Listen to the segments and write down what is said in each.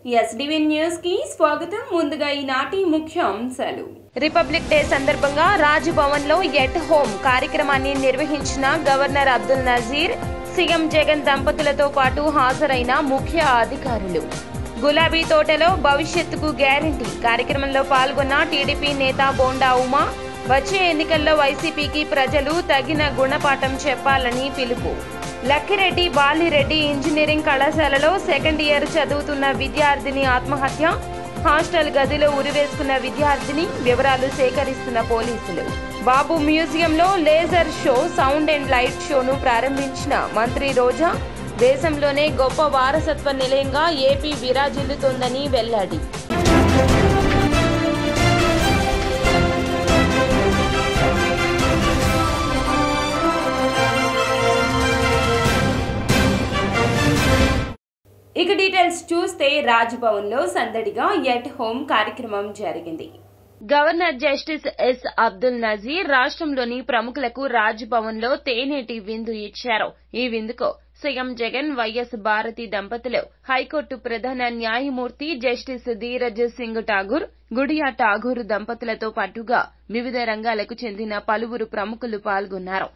SDV news కి స్వాగతం. ముందుగా ఈనాటి ముఖ్యాంశాలు. రిపబ్లిక్ డే సందర్భంగా రాజ్ భవన్ లో ఎట్ హోమ్ కార్యక్రమాన్ని నిర్వహించిన గవర్నర్ అబ్దుల్ నజీర్, సీఎం జగన్ దంపతులతో పాటు హాజరైన ముఖ్య అధికారులు. గులాబీ తోటలో భవిష్యత్తుకు గ్యారంటీ కార్యక్రమంలో పాల్గొన్న టీడీపీ నేత బోండా ఉమా. వచ్చే ఎన్నికల్లో వైసీపీకి ప్రజలు తగిన గుణపాఠం చెప్పాలని పిలుపు. లక్కిరెడ్డి బాలిరెడ్డి ఇంజనీరింగ్ కళాశాలలో సెకండ్ ఇయర్ చదువుతున్న విద్యార్థిని ఆత్మహత్య. హాస్టల్ గదిలో ఉరివేసుకున్న విద్యార్థిని వివరాలు సేకరిస్తున్న పోలీసులు. బాబు మ్యూజియంలో laser show, sound and light షోను ప్రారంభించిన మంత్రి రోజా. దేశంలోనే గొప్ప వారసత్వ నిలయంగా ఏపీ విరాజిల్లుతోందని వెల్లడి. ఇక డీటెయిల్స్ చూస్తే రాజ్ భవన్ లో సందడిగా ఎట్ హోమ్ కార్యక్రమం జరిగింది. Governor justice S Abdul Nazeer రాష్ట్రంలోని ప్రముఖులకు రాజ్ భవన్ లో తేనేటి విందు ఇచ్చారు. ఈ విందుకు సీఎం జగన్, వైఎస్ భారతి దంపతులు, హైకోర్టు ప్రధాన న్యాయమూర్తి జస్టిస్ ధీరజ్ సింగ్ ఠాగూర్, గుడియా ఠాగూర్ దంపతులతో పాటుగా వివిధ రంగాలకు చెందిన పలువురు ప్రముఖులు పాల్గొన్నారు.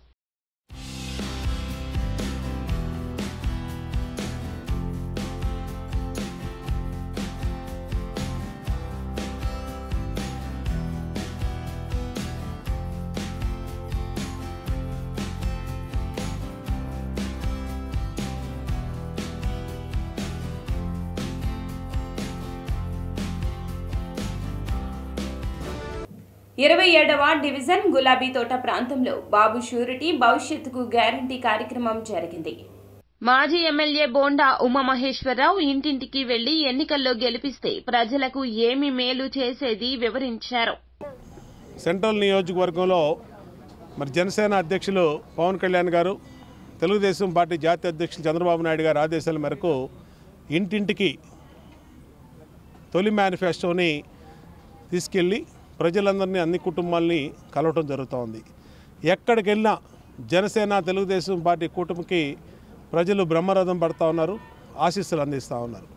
ఇరవై 27వ డివిజన్ గులాబీ తోట ప్రాంతంలో బాబు షూరిటీ భవిష్యత్తుకు గ్యారంటీ కార్యక్రమం జరిగింది. మాజీ ఎమ్మెల్యే బోండా ఉమామహేశ్వరరావు ఇంటింటికి వెళ్లి ఎన్నికల్లో గెలిపిస్తే ప్రజలకు ఏమి మేలు చేసేది వివరించారు. సెంట్రల్ నియోజకవర్గంలో జనసేన అధ్యక్షులు పవన్ కళ్యాణ్ గారు, తెలుగుదేశం పార్టీ జాతీయ అధ్యక్షులు చంద్రబాబు నాయుడు గారి ఆదేశాల మేరకు ఇంటింటికి తొలి మేనిఫెస్టోని తీసుకెళ్లి ప్రజలందరినీ, అన్ని కుటుంబాలని కలవటం జరుగుతూ ఉంది. ఎక్కడికి వెళ్ళినా జనసేన తెలుగుదేశం పార్టీ కూటమికి ప్రజలు బ్రహ్మరథం పడుతూ ఉన్నారు, ఆశీస్సులు అందిస్తూ ఉన్నారు.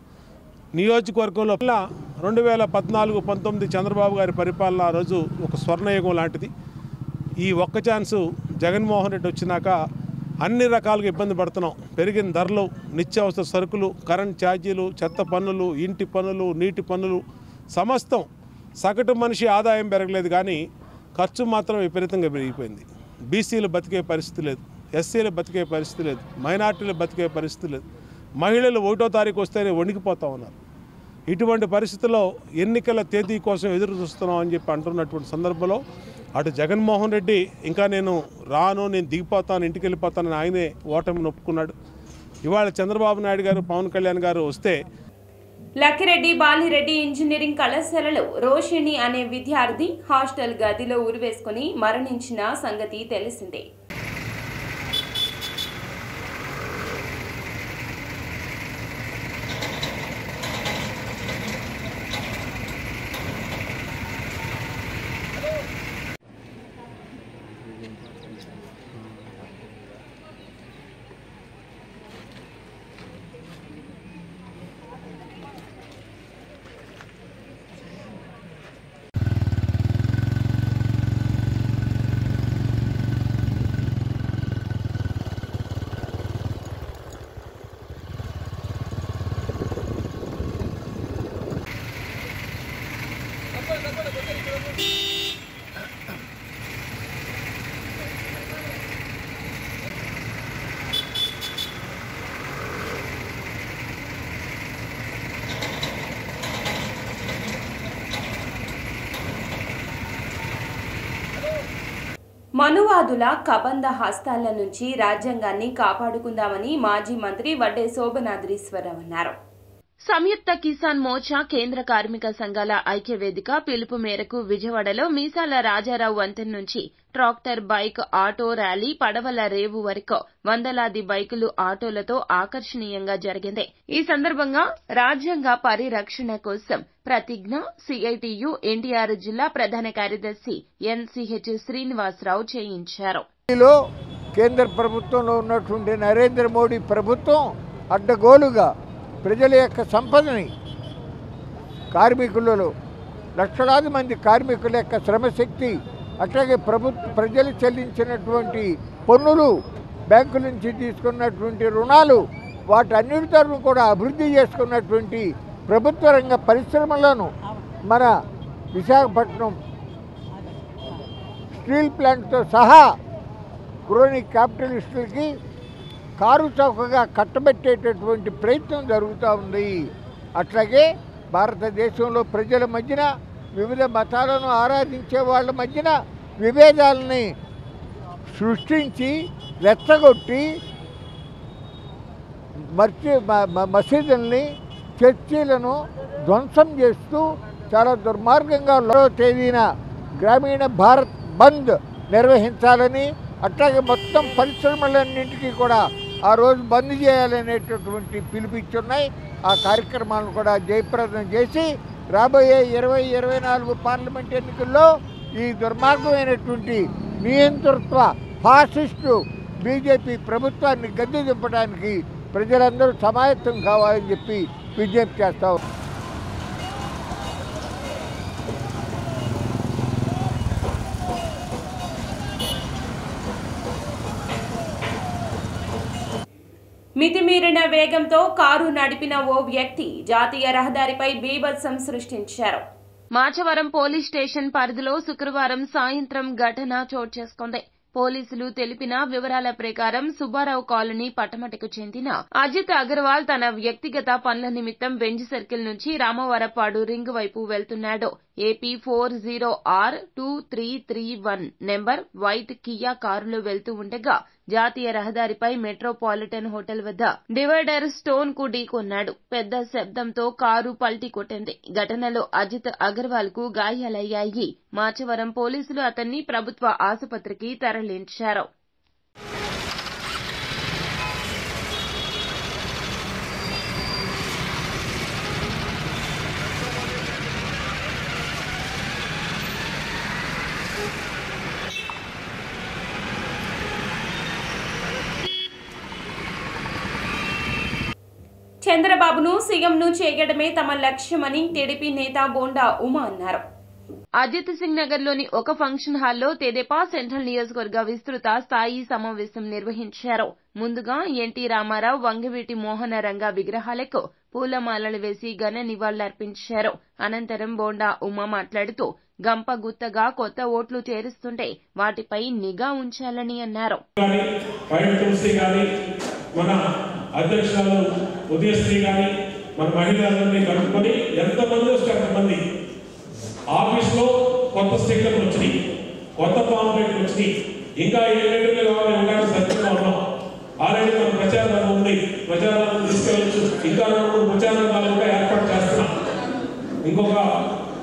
నియోజకవర్గంలో 2014-19 చంద్రబాబు గారి పరిపాలన ఆ రోజు ఒక స్వర్ణయుగం లాంటిది. ఈ ఒక్క ఛాన్సు జగన్మోహన్ రెడ్డి వచ్చినాక అన్ని రకాలుగా ఇబ్బంది పడుతున్నాం. పెరిగిన ధరలు, నిత్యావసర సరుకులు, కరెంట్ ఛార్జీలు, చెత్త పన్నులు, ఇంటి పన్నులు, నీటి పన్నులు, సమస్తం. సగటు మనిషి ఆదాయం పెరగలేదు కానీ ఖర్చు మాత్రం విపరీతంగా పెరిగిపోయింది. బీసీలు బతికే పరిస్థితి లేదు, ఎస్సీలు బతికే పరిస్థితి లేదు, మైనార్టీలు బతికే పరిస్థితి లేదు. మహిళలు 1వ తారీఖు వస్తేనే వణికిపోతూ ఉన్నారు. ఇటువంటి పరిస్థితుల్లో ఎన్నికల తేదీ కోసం ఎదురు చూస్తున్నాం అని చెప్పి అంటున్నటువంటి సందర్భంలో అటు జగన్మోహన్ రెడ్డి ఇంకా నేను రాను, నేను దిగిపోతాను, ఇంటికి వెళ్ళిపోతానని ఆయనే ఓటమిని ఒప్పుకున్నాడు. ఇవాళ చంద్రబాబు నాయుడు గారు, పవన్ కళ్యాణ్ గారు వస్తే లక్కిరెడ్డి బాలిరెడ్డి ఇంజనీరింగ్ కళాశాలలో రోషిణి అనే విద్యార్థి హాస్టల్ గదిలో ఉరివేసుకుని మరణించిన సంగతి తెలిసిందే. మనువాదుల కబంధ హస్తాల నుంచి రాజ్యాంగాన్ని కాపాడుకుందామని మాజీ మంత్రి వడ్డే శోభనాద్రీశ్వరరావు అన్నారు. సంయుక్త కిసాన్ మోర్చా కేంద్ర కార్మిక సంఘాల ఐక్యవేదిక పిలుపు మేరకు విజయవాడలో మీసాల రాజారావు వంతెన నుంచి ట్రాక్టర్, బైక్, ఆటో ర్యాలీ పడవల రేవు వరకు వందలాది బైకులు, ఆటోలతో ఆకర్షణీయంగా జరిగింది. ఈ సందర్భంగా రాజ్యాంగ పరిరక్షణ కోసం ప్రతిజ్ఞ సిఐటియు ఎన్టీఆర్ జిల్లా ప్రధాన కార్యదర్శి ఎన్సిహెచ్ శ్రీనివాసరావు చేయించారు. కేంద్ర ప్రభుత్వంలో ఉన్నటువంటి నరేంద్ర మోడీ ప్రభుత్వం అడ్డగోలుగా ప్రజల యొక్క సంపదని కార్మికులలో లక్షలాది మంది కార్మికుల యొక్క శ్రమశక్తి, అట్లాగే ప్రజలు చెల్లించినటువంటి పన్నులు, బ్యాంకుల నుంచి తీసుకున్నటువంటి రుణాలు, వాటన్నిటితో కూడా అభివృద్ధి చేసుకున్నటువంటి ప్రభుత్వ రంగ పరిశ్రమలను మన విశాఖపట్నం స్టీల్ ప్లాంట్తో సహా క్రోనిక్ క్యాపిటలిస్టులకి కారు చౌకగా కట్టబెట్టేటటువంటి ప్రయత్నం జరుగుతూ ఉంది. అట్లాగే భారతదేశంలో ప్రజల మధ్యన, వివిధ మతాలను ఆరాధించే వాళ్ళ మధ్యన విభేదాలని సృష్టించి రెచ్చగొట్టి మసీదుల్ని, చర్చీలను ధ్వంసం చేస్తూ చాలా దుర్మార్గంగా 2వ తేదీన గ్రామీణ భారత్ బంద్ నిర్వహించాలని, అట్లాగే మొత్తం పరిశ్రమలన్నింటికీ కూడా ఆ రోజు బంద్ చేయాలనేటటువంటి పిలుపుచ్చున్నాయి. ఆ కార్యక్రమాలను కూడా జయప్రదం చేసి రాబోయే 2024 పార్లమెంట్ ఎన్నికల్లో ఈ దుర్మార్గమైనటువంటి నియంతృత్వ ఫాసిస్టు బీజేపీ ప్రభుత్వాన్ని గద్దె దింపడానికి ప్రజలందరూ సమాయత్తం కావాలని చెప్పి విజ్ఞప్తి చేస్తాం. మితిమీరిన వేగంతో కారు నడిపిన ఓ వ్యక్తి జాతీయ రహదారిపై బీభత్సం సృష్టించారు. మాచవరం పోలీస్ స్టేషన్ పరిధిలో శుక్రవారం సాయంత్రం ఘటన చోటు చేసుకుంది. పోలీసులు తెలిపిన వివరాల ప్రకారం సుబ్బారావు కాలనీ పట్టమటకు చెందిన అజిత్ అగర్వాల్ తన వ్యక్తిగత పనుల నిమిత్తం బెంజ్ సర్కిల్ నుంచి రామవరపాడు రింగ్ వైపు వెళ్తున్నాడు. AP 40R2331 number white Kia కారులో వెళ్తూ ఉండగా జాతీయ రహదారిపై మెట్రోపాలిటన్ హోటల్ వద్ద డివైడర్ స్టోన్ కు ఢీకొన్నాడు. పెద్ద శబ్దంతో కారు పల్టీ కొట్టింది. ఘటనలో అజిత్ అగర్వాల్ కు గాయాలయ్యాయి. మాచవరం పోలీసులు అతన్ని ప్రభుత్వ ఆసుపత్రికి తరలించారు. చంద్రబాబును సీఎంను చేయడమే తమ లక్ష్యమని టీడీపీ నేత బోండా ఉమ అన్నారు. అజిత్ సింగ్ నగర్ లోని ఒక ఫంక్షన్ హాల్లో తెదేపా సెంట్రల్ నియోజకవర్గ విస్తృత స్థాయి సమావేశం నిర్వహించారు. ముందుగా ఎన్టీ రామారావు, వంగవీటి మోహన రంగ విగ్రహాలకు పూలమాలలు వేసి ఘన నివాళులర్పించారు. అనంతరం బోండా ఉమ మాట్లాడుతూ గంపగుత్తగా కొత్త ఓట్లు చేరుస్తుంటే వాటిపై నిఘా ఉంచాలని అన్నారు. అధ్యక్షురాలు ఉదయశ్రీ కానీ మన మహిళలందరినీ కలుపుకొని ఎంతమంది వస్తే అంతమంది ఆఫీస్లో కొత్త స్టిక్కర్లు వచ్చినాయి, కొత్త పాంప్లెట్లు వచ్చినాయి. ఇంకా ఏ లెటర్లు కావాలి ఇవ్వడానికి సత్యంగా ఉన్నాం. ఆల్రెడీ మన ప్రచారం ఉంది, ప్రచారాలను తీసుకెళ్ళచ్చు. ఇంకా 2 ప్రచారాలు కూడా ఏర్పాటు చేస్తున్నాం. ఇంకొక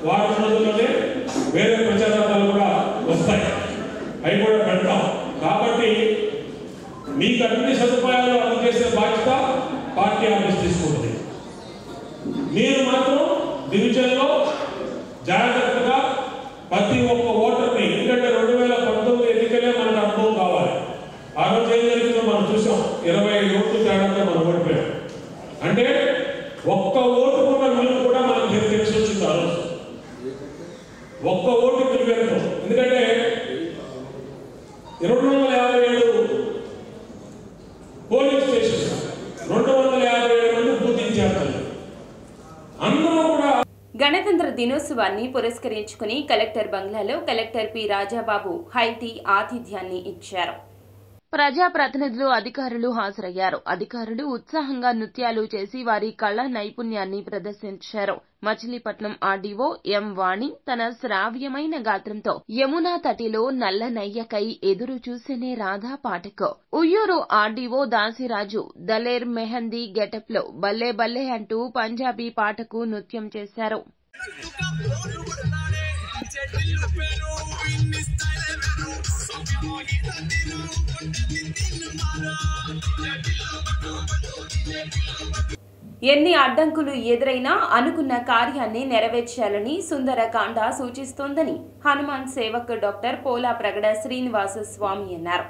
వారం రోజుల్లోనే వేరే ప్రచారాలు కూడా వస్తాయి, అవి కూడా పెడతాం. కాబట్టి మీకు అన్ని సదుపాయాలు అందజేసే బాధ్యత పార్టీ ఆఫీస్ తీసుకుంటుంది. మీరు మాత్రం డివిజన్లో జాగ్రత్తగా ప్రతి ఒక్క ఓటర్ని, ఎందుకంటే 2019 ఎన్నికలే మనకు అనుభవం కావాలి. ఆ రోజు ఏం జరిగిందో మనం చూసాం, 25 ఓట్లు తేడాతో మనం ఓడిపోయాం. అంటే ఒక్క ఓటుకున్న విలువ కూడా మనకు తెలిసి వచ్చింది. ఆ రోజు ఒక్క ఓటు విలువ, ఎందుకంటే 257 పోలింగ్ స్టేషన్, 257 మంది బూతింగ్ చేస్తారు. అందరూ కూడా గణతంత్ర దినోత్సవాన్ని పురస్కరించుకుని కలెక్టర్ బంగ్లాలో కలెక్టర్ పి రాజాబాబు హైటీ ఆతిథ్యాన్ని ఇచ్చారు. ప్రజాప్రతినిధులు, అధికారులు హాజరయ్యారు. అధికారులు ఉత్సాహంగా నృత్యాలు చేసి వారి కళా నైపుణ్యాన్ని ప్రదర్శించారు. మచిలీపట్నం ఆర్డీఓ ఎం వాణి తన శ్రావ్యమైన గాత్రంతో యమునా తటిలో నల్ల నయ్యకై ఎదురు చూసేనే రాధా పాటకు, ఉయ్యూరు ఆర్డీఓ దాసిరాజు దలేర్ మెహందీ గెటప్ లో బల్లే బల్లే అంటూ పంజాబీ పాటకు నృత్యం చేశారు. ఎన్ని అడ్డంకులు ఎదురైనా అనుకున్న కార్యాన్ని నెరవేర్చాలని సుందరకాండ సూచిస్తోందని హనుమాన్ సేవక్ డాక్టర్ పోలా ప్రగడ శ్రీనివాస స్వామి అన్నారు.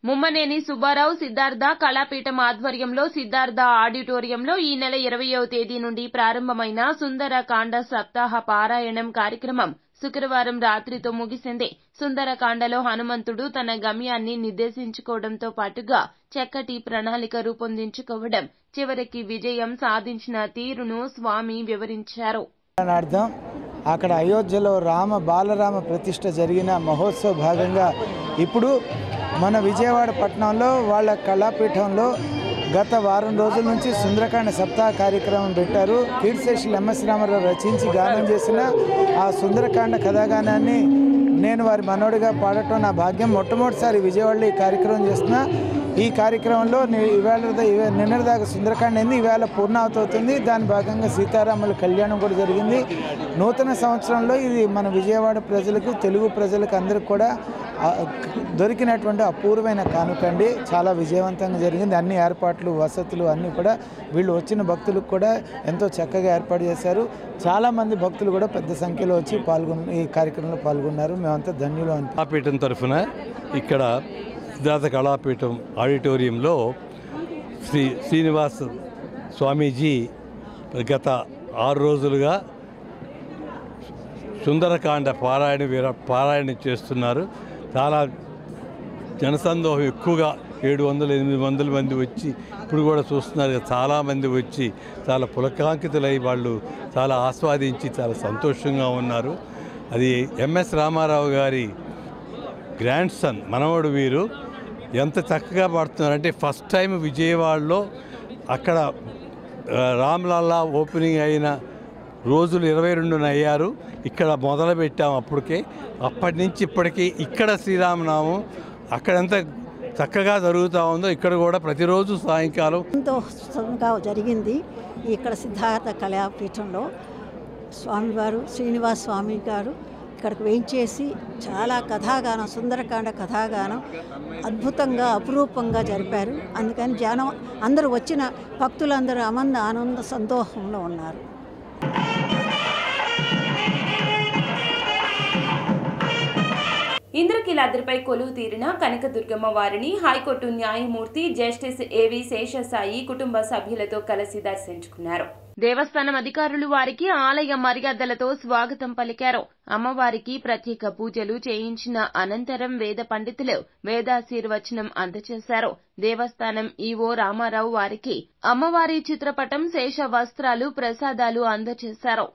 ముమ్మనేని సుబ్బారావు సిద్ధార్థ కళాపీఠం ఆధ్వర్యంలో సిద్ధార్థ ఆడిటోరియంలో ఈ నెల 20వ తేదీ నుండి ప్రారంభమైన సుందరకాండ సప్తాహ పారాయణం కార్యక్రమం శుక్రవారం రాత్రితో ముగిసింది. సుందరకాండలో హనుమంతుడు తన గమ్యాన్ని నిర్దేశించుకోవడంతో పాటుగా చక్కటి ప్రణాళిక రూపొందించుకోవడం, చివరికి విజయం సాధించిన తీరును స్వామి వివరించారు. అక్కడ అయోధ్యలో బాలరామ ప్రతిష్ఠ జరిగిన మహోత్సవ భాగంగా ఇప్పుడు మన విజయవాడ పట్టణంలో వాళ్ళ కళాపీఠంలో గత వారం రోజుల నుంచి సుందరకాండ సప్తాహ కార్యక్రమం పెట్టారు. కీర్తిశేషులు ఎంఎస్ రామారావు రచించి గానం చేసిన ఆ సుందరకాండ కథాగానాన్ని నేను వారి మనోడిగా పాడటం నా భాగ్యం. మొట్టమొదటిసారి విజయవాడలో ఈ కార్యక్రమం చేస్తున్నా. ఈ కార్యక్రమంలో నిన్నటిదాకా సుందరకాండ అయింది, ఈవేళ పూర్ణావతి అవుతుంది. దాని భాగంగా సీతారాముల కళ్యాణం కూడా జరిగింది. నూతన సంవత్సరంలో ఇది మన విజయవాడ ప్రజలకు, తెలుగు ప్రజలకు అందరికి కూడా దొరికినటువంటి అపూర్వమైన కానుకండి. చాలా విజయవంతంగా జరిగింది. అన్ని ఏర్పాట్లు, వసతులు అన్నీ కూడా వీళ్ళు వచ్చిన భక్తులకు కూడా ఎంతో చక్కగా ఏర్పాటు చేశారు. చాలామంది భక్తులు కూడా పెద్ద సంఖ్యలో వచ్చి ఈ కార్యక్రమంలో పాల్గొన్నారు. మేమంతా ధన్యులు. కళాపీఠం తరఫున ఇక్కడ సిద్ధార్థ కళాపీఠం ఆడిటోరియంలో శ్రీనివాస్ స్వామీజీ గత 6 రోజులుగా సుందరకాండ పారాయణ చేస్తున్నారు. చాలా జనసందోహం ఎక్కువగా 700-800 మంది వచ్చి ఇప్పుడు కూడా చూస్తున్నారు. చాలామంది వచ్చి చాలా పులకాంకితులై వాళ్ళు చాలా ఆస్వాదించి చాలా సంతోషంగా ఉన్నారు. అది ఎంఎస్ రామారావు గారి గ్రాండ్ సన్, మనవడు వీరు ఎంత చక్కగా పాడుతున్నారంటే ఫస్ట్ టైం విజయవాడలో అక్కడ రామ్లల్లా ఓపెనింగ్ అయిన రోజులు 22న అయ్యారు. ఇక్కడ మొదలు పెట్టాము. అప్పటి నుంచి ఇప్పటికీ ఇక్కడ శ్రీరామనామం అక్కడంతా చక్కగా జరుగుతూ ఉందో ఇక్కడ కూడా ప్రతిరోజు సాయంకాలం సంతోషంగా జరిగింది. ఇక్కడ సిద్ధార్థ కళాపీఠంలో స్వామివారు శ్రీనివాస్ స్వామి గారు ఇక్కడికి వేయించేసి చాలా కథాగానం, సుందరకాండ కథాగానం అద్భుతంగా అపురూపంగా జరిపారు. అందుకని జనం అందరూ వచ్చిన భక్తులందరూ ఆనంద సంతోషంలో ఉన్నారు. ఇంద్రకీలాద్రిపై కొలువు తీరిన కనకదుర్గమ్మ వారిని హైకోర్టు న్యాయమూర్తి జస్టిస్ ఏవి శేషసాయి కుటుంబ సభ్యులతో కలిసి దర్శించుకున్నారు. దేవస్థానం అధికారులు వారికి ఆలయ మర్యాదలతో స్వాగతం పలికారు. అమ్మవారికి ప్రత్యేక పూజలు చేయించిన అనంతరం వేద పండితులు వేదాశీర్వచనం అందజేశారు. దేవస్థానం ఈవో రామారావు వారికి అమ్మవారి చిత్రపటం, శేష వస్త్రాలు, ప్రసాదాలు అందజేశారు.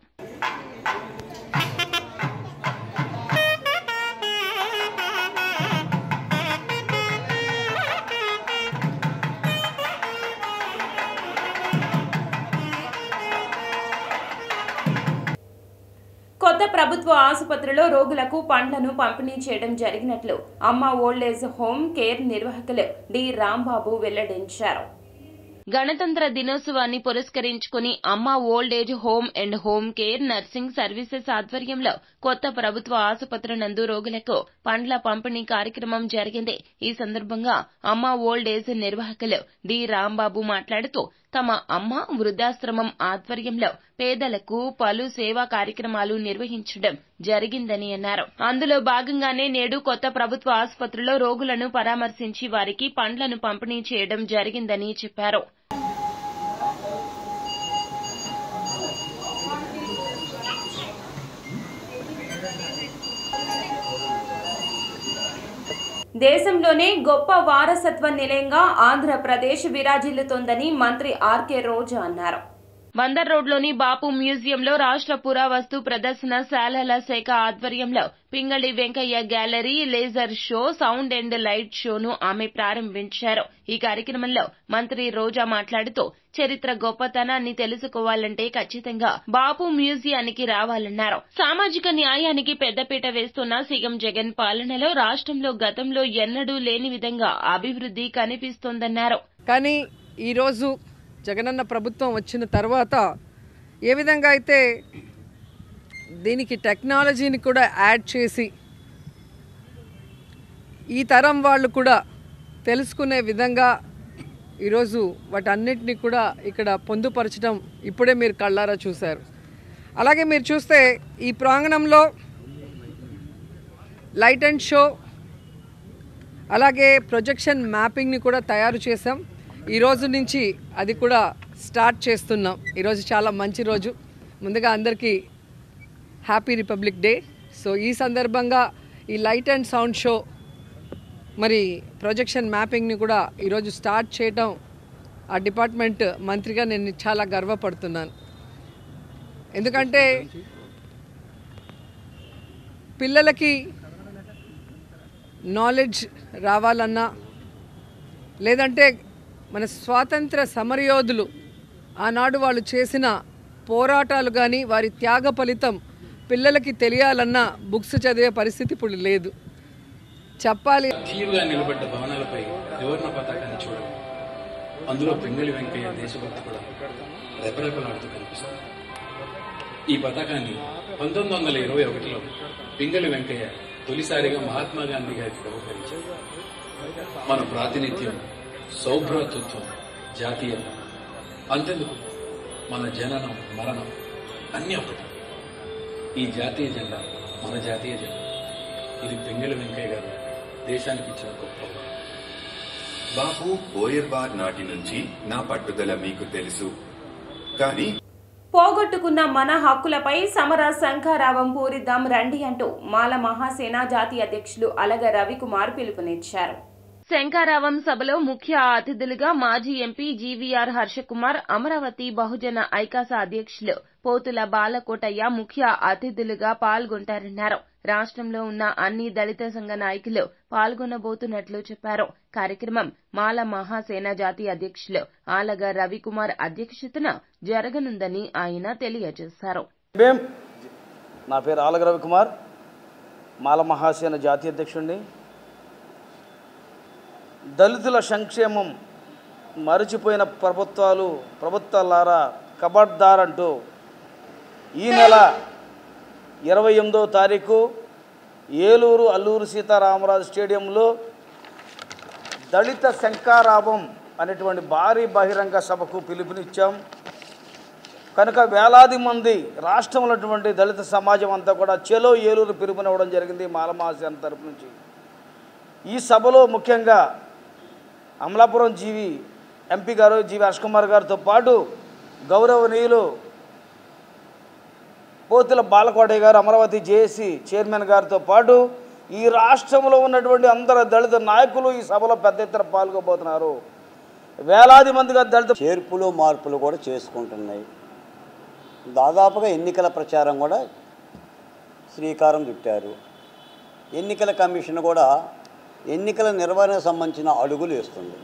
కొత్త ప్రభుత్వ ఆసుపత్రిలో రోగులకు పండ్లను పంపిణీ చేయడం జరిగినట్లు అమ్మ ఓల్డేజ్ హోమ్ కేర్ నిర్వాహకులు డి రాంబాబు వెల్లడించారు. గణతంత్ర దినోత్సవాన్ని పురస్కరించుకుని అమ్మ old age home and home care nursing services ఆధ్వర్యంలో కొత్త ప్రభుత్వ ఆసుపత్రి నందు రోగులకు పండ్ల పంపిణీ కార్యక్రమం జరిగింది. ఈ సందర్భంగా అమ్మ ఓల్డ్ ఏజ్ నిర్వాహకులు డి రాంబాబు మాట్లాడుతూ తమ అమ్మ వృద్ధాశ్రమం ఆధ్వర్యంలో పేదలకు పలు సేవా కార్యక్రమాలు నిర్వహించడం జరిగిందని అన్నారు. అందులో భాగంగానే నేడు కొత్త ప్రభుత్వ ఆసుపత్రిలో రోగులను పరామర్శించి వారికి పండ్లను పంపిణీ చేయడం జరిగిందని చెప్పారు. దేశంలోనే గొప్ప వారసత్వ నిలయంగా ఆంధ్రప్రదేశ్ విరాజిల్లుతోందని మంత్రి ఆర్కే రోజా అన్నారు. బందర్ రోడ్లోని బాపు మ్యూజియంలో రాష్ట్ర పురావస్తు ప్రదర్శనశాలల శాఖ ఆధ్వర్యంలో Pingali Venkayya gallery, laser show, sound and light షోను ఆమె ప్రారంభించారు. ఈ కార్యక్రమంలో మంత్రి రోజా మాట్లాడుతూ చరిత్ర గొప్పతనాన్ని తెలుసుకోవాలంటే ఖచ్చితంగా బాపు మ్యూజియానికి రావాలన్నారు. సామాజిక న్యాయానికి పెద్దపీట వేస్తున్న సీఎం జగన్ పాలనలో రాష్ట్రంలో గతంలో ఎన్నడూ లేని విధంగా అభివృద్ధి కనిపిస్తోందన్నారు. కానీ ఈరోజు జగనన్న ప్రభుత్వం వచ్చిన తర్వాత ఏ విధంగా అయితే దీనికి టెక్నాలజీని కూడా యాడ్ చేసి ఈ తరం వాళ్ళు కూడా తెలుసుకునే విధంగా ఈరోజు వాటన్నిటిని కూడా ఇక్కడ పొందుపరచడం ఇప్పుడే మీరు కళ్ళారా చూశారు. అలాగే మీరు చూస్తే ఈ ప్రాంగణంలో లైట్ అండ్ షో, అలాగే ప్రొజెక్షన్ మ్యాపింగ్ని కూడా తయారు చేసాం. ఈ రోజు నుంచి అది కూడా స్టార్ట్ చేస్తున్నాం. ఈరోజు చాలా మంచి రోజు. ముందుగా అందరికీ హ్యాపీ రిపబ్లిక్ డే. సో ఈ సందర్భంగా ఈ లైట్ అండ్ సౌండ్ షో మరి ప్రొజెక్షన్ మ్యాపింగ్ని కూడా ఈరోజు స్టార్ట్ చేయడం ఆ డిపార్ట్మెంట్ మంత్రిగా నేను చాలా గర్వపడుతున్నాను. ఎందుకంటే పిల్లలకి నాలెడ్జ్ రావాలన్నా, లేదంటే మన స్వాతంత్ర సమరయోధులు ఆనాడు వాళ్ళు చేసిన పోరాటాలు కానీ వారి త్యాగ ఫలితం పిల్లలకి తెలియాలన్నా బుక్స్ చదివే పరిస్థితి ఇప్పుడు లేదు. చెప్పాలి. తీరుగా నిలబడ్డ భవనాలపై త్రివర్ణ పతాకాన్ని చూడడం, అందులో పింగళి వెంకయ్య దేశభక్తి కూడా రెపరెపలాడుతూ కనిపిస్తుంది. ఈ పతాకాన్ని 1921లో పింగళి వెంకయ్య తొలిసారిగా మహాత్మా గాంధీ గారికి బహుకరించారు. మన ప్రాతినిధ్యం, సౌభ్రాతృత్వం, జాతీయత అంతెందుకు మన జననం, మరణం అన్నీ ఒకటి. ఈ జాతీయ జెండా మన జాతీయ జెండా. ఇది పింగళి వెంకయ్య గారు దేశానికి ఇచ్చిన గొప్ప. బాపు బోయర్బార్ నాటి నుంచి నా పట్టుదల మీకు తెలుసు, కానీ పోగొట్టుకున్న మన హక్కులపై సమర శంఖారావం పూరిద్దాం రండి అంటూ మాల మహాసేన జాతీయ అధ్యక్షులు అలగ రవికుమార్ పిలుపునిచ్చారు. శంఖారావం సభలో ముఖ్య అతిథులుగా మాజీ ఎంపీ జీవీఆర్ హర్షకుమార్, అమరావతి బహుజన ఐకాస అధ్యక్షులు పోతుల బాలకోటయ్య ముఖ్య అతిథులుగా పాల్గొంటారన్నారు. రాష్ట్రంలో ఉన్న అన్ని దళిత సంఘ నాయకులు పాల్గొనబోతున్నట్లు చెప్పారు. కార్యక్రమం మాల మహాసేన జాతీయ అధ్యక్షులు ఆలగ రవికుమార్ అధ్యక్షతన జరగనుందని ఆయన తెలియజేశారు. నా పేరు ఆలగ రవికుమార్, మాల మహాసేన జాతీయ అధ్యక్షుడిని. దళితుల సంక్షేమం మరచిపోయిన ప్రభుత్వాలారా కబడ్దార్ అంటూ ఈ నెల 28వ తారీఖు ఏలూరు అల్లూరు సీతారామరాజు స్టేడియంలో దళిత శంఖారావం అనేటువంటి భారీ బహిరంగ సభకు పిలుపునిచ్చాం. కనుక వేలాది మంది రాష్ట్రంలో దళిత సమాజం అంతా కూడా చెలో ఏలూరు పిలుపునివ్వడం జరిగింది మాల మహాసేన తరపు నుంచి. ఈ సభలో ముఖ్యంగా అమలాపురం ఎంపీ గారు జీవి హర్షకుమార్ గారితో పాటు గౌరవనీయులు పోతుల బాలకోటయ్య గారు, అమరావతి జేఏసీ చైర్మన్ గారితో పాటు ఈ రాష్ట్రంలో ఉన్నటువంటి అందరు దళిత నాయకులు ఈ సభలో పెద్ద ఎత్తున పాల్గొబోతున్నారు. వేలాది మందిగా దళిత చేర్పులు మార్పులు కూడా చేసుకుంటున్నాయి. దాదాపుగా ఎన్నికల ప్రచారం కూడా శ్రీకారం చుట్టారు. ఎన్నికల కమిషన్ కూడా ఎన్నికల నిర్వహణకు సంబంధించిన అడుగులు వేస్తుంది.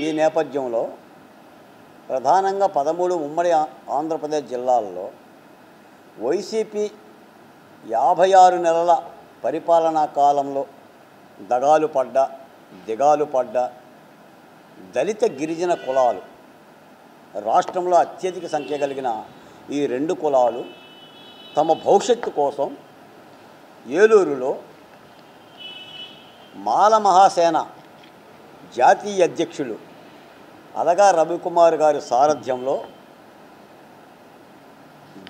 ఈ నేపథ్యంలో ప్రధానంగా 13 ఉమ్మడి ఆంధ్రప్రదేశ్ జిల్లాల్లో వైసీపీ 56 నెలల పరిపాలనా కాలంలో దిగాలు పడ్డ దళిత గిరిజన కులాలు, రాష్ట్రంలో అత్యధిక సంఖ్య కలిగిన ఈ 2 కులాలు తమ భవిష్యత్తు కోసం ఏలూరులో మాల మహాసేన జాతీయ అధ్యక్షులు అలగా రవికుమార్ గారి సారథ్యంలో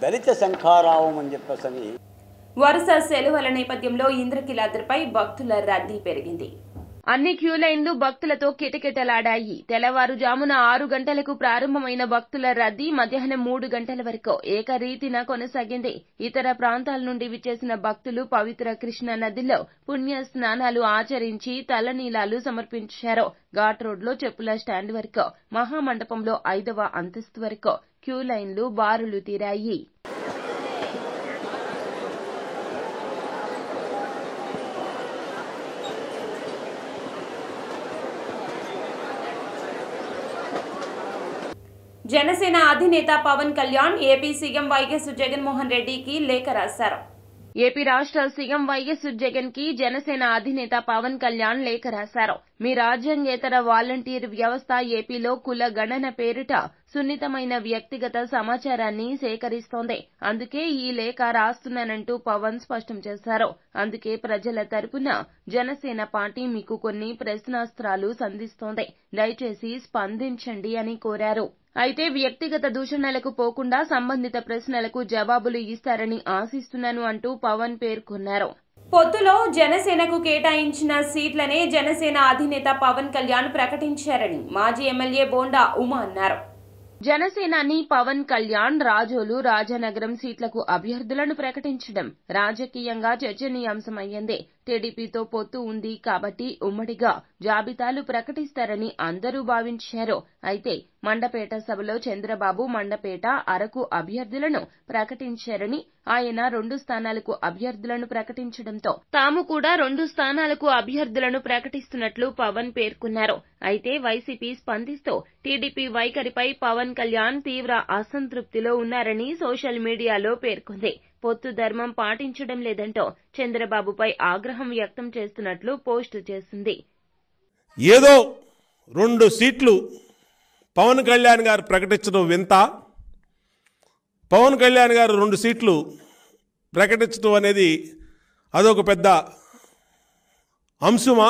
దళిత శంఖారావం అని చెప్పేసి వరుస సెలవుల నేపథ్యంలో ఇంద్రకీలాద్రిపై భక్తుల రద్దీ పెరిగింది. అన్ని క్యూలైన్లు భక్తులతో కిటకిటలాడాయి. తెల్లవారుజామున 6 గంటలకు ప్రారంభమైన భక్తుల రద్దీ మధ్యాహ్నం 3 గంటల వరకు ఏకరీతిన కొనసాగింది. ఇతర ప్రాంతాల నుండి విచ్చేసిన భక్తులు పవిత్ర కృష్ణా నదిలో పుణ్య స్నానాలు ఆచరించి తలనీలాలు సమర్పించారు. ఘాట్ రోడ్లో చెప్పుల స్టాండ్ వరకు, మహామండపంలో 5వ అంతస్తు వరకు క్యూలైన్లు బారులు తీరాయి. జనసేన అధినేత Pawan Kalyan AP CM YS Jaganmohan రెడ్డికి లేఖ రాశారు. ఏపీ రాష్ట్ర సీఎం వైఎస్ జగన్ కి జనసేన అధినేత పవన్ కళ్యాణ్ లేఖ రాశారు. మీ రాజ్యాంగేతర వాలంటీర్ వ్యవస్థ ఏపీలో కుల గణన పేరిట సున్నితమైన వ్యక్తిగత సమాచారాన్ని సేకరిస్తోంది. అందుకే ఈ లేఖ రాస్తున్నానంటూ పవన్ స్పష్టం చేశారు. అందుకే ప్రజల తరపున జనసేన పార్టీ మీకు కొన్ని ప్రశ్నాస్త్రాలు సంధిస్తోంది. దయచేసి స్పందించండి అని కోరారు. అయితే వ్యక్తిగత దూషణలకు పోకుండా సంబంధిత ప్రశ్నలకు జవాబులు ఇస్తారని ఆశిస్తున్నాను అంటూ పవన్ పేర్కొన్నారు. పొత్తులో జనసేనకు కేటాయించిన సీట్లనే జనసేన అధినేత పవన్ కళ్యాణ్ ప్రకటించారని మాజీ ఎమ్మెల్యే బోండా ఉమా అన్నారు. జనసేనాని పవన్ కళ్యాణ్ రాజోలు, రాజానగరం సీట్లకు అభ్యర్థులను ప్రకటించడం రాజకీయంగా చర్చనీయాంశమయ్యింది. టీడీపీతో పొత్తు ఉంది కాబట్టి ఉమ్మడిగా జాబితాలు ప్రకటిస్తారని అందరూ భావించారు. అయితే మండపేట సభలో చంద్రబాబు మండపేట, అరకు అభ్యర్థులను ప్రకటించారని, ఆయన 2 స్థానాలకు అభ్యర్థులను ప్రకటించడంతో తాము కూడా 2 స్థానాలకు అభ్యర్థులను ప్రకటిస్తున్నట్లు పవన్ పేర్కొన్నారు. అయితే వైసీపీ స్పందిస్తూ టీడీపీ వైఖరిపై పవన్ కళ్యాణ్ తీవ్ర అసంతృప్తిలో ఉన్నారని సోషల్ మీడియాలో పేర్కొంది. పొత్తు ధర్మం పాటించడం లేదంటూ చంద్రబాబుపై ఆగ్రహం వ్యక్తం చేస్తున్నట్లు పోస్టు చేసింది. ఏదో 2 సీట్లు పవన్ కళ్యాణ్ గారు ప్రకటించడం వింత. పవన్ కళ్యాణ్ గారు 2 సీట్లు ప్రకటించడం అనేది అదొక పెద్ద అంశమా?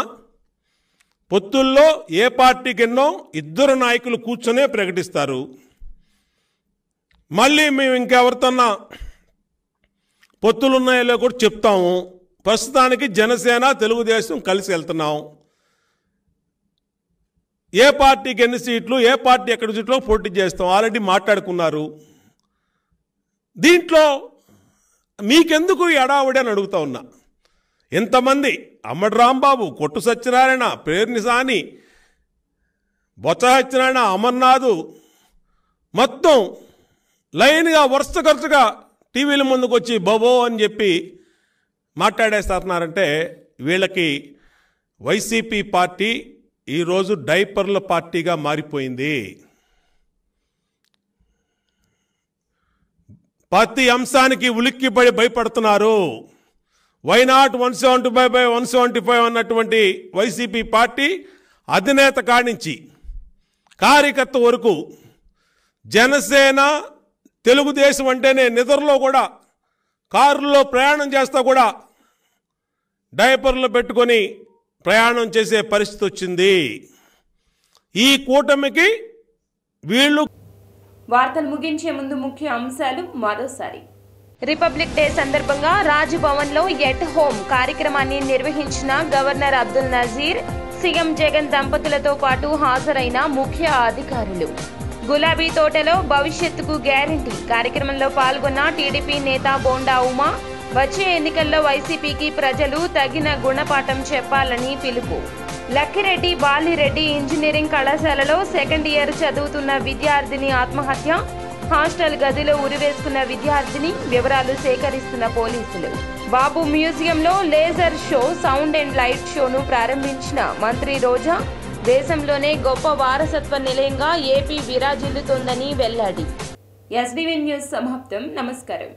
పొత్తుల్లో ఏ పార్టీకెన్నో 2 నాయకులు కూర్చొనే ప్రకటిస్తారు. మళ్ళీ మేము ఇంకెవరితోన్నా పొత్తులున్నాయో కూడా చెప్తాము. ప్రస్తుతానికి జనసేన, తెలుగుదేశం కలిసి వెళ్తున్నాం. ఏ పార్టీకి ఎన్ని సీట్లు, ఏ పార్టీ ఎక్కడ సీట్లో పోటీ చేస్తాం ఆల్రెడీ మాట్లాడుకున్నారు. దీంట్లో మీకెందుకు ఎడావుడి అని అడుగుతా ఉన్నా. ఎంతమంది అమ్మడి రాంబాబు, కొట్టు సత్యనారాయణ, పేర్ని సాని, బొత్స సత్యనారాయణ, అమర్నాథ్ మొత్తం లైన్గా వరుసగా టీవీల ముందుకు వచ్చి బబో అని చెప్పి మాట్లాడేస్తున్నారంటే వీళ్ళకి వైసీపీ పార్టీ ఈరోజు డైపర్ల పార్టీగా మారిపోయింది. ప్రతి అంశానికి ఉలిక్కిపడి భయపడుతున్నారు. వైనాట్ 175/175 అన్నటువంటి వైసీపీ పార్టీ అధినేత కానించి కార్యకర్త వరకు జనసేన, తెలుగుదేశం అంటేనే నిద్రలో కూడా, కారులో ప్రయాణం చేస్తా కూడా డైపర్లు పెట్టుకొని ప్రయాణం చేసే పరిస్థితి వచ్చింది. ఈ కూటమికి వీళ్ళు. వార్తలు ముగించే ముందు ముఖ్య అంశాలు మరోసారి. రిపబ్లిక్ డే సందర్భంగా రాజ్భవన్లో ఎట్ హోమ్ కార్యక్రమాన్ని నిర్వహించిన గవర్నర్ అబ్దుల్ నజీర్, సీఎం జగన్ దంపతులతో పాటు హాజరైన ముఖ్య అధికారులు. గులాబీ తోటలో భవిష్యత్తుకు గ్యారంటీ కార్యక్రమంలో పాల్గొన్న టీడీపీ నేత బోండా ఉమా. వచ్చే ఎన్నికల్లో వైసీపీకి ప్రజలు తగిన గుణపాఠం చెప్పాలని పిలుపు. లక్కిరెడ్డి బాలిరెడ్డి ఇంజనీరింగ్ కళాశాలలో 2nd ఇయర్ చదువుతున్న విద్యార్థిని ఆత్మహత్య. హాస్టల్ గదిలో ఉరివేసుకున్న విద్యార్థిని వివరాలు సేకరిస్తున్న పోలీసులు. బాబు మ్యూజియంలో laser show, sound and light షోను ప్రారంభించిన మంత్రి రోజా. దేశంలోనే గొప్ప వారసత్వ నిలయంగా ఏపీ విరాజిల్లుతోందని వెల్లడి. ఎస్డీవీ న్యూస్ సమాప్తం. నమస్కారం.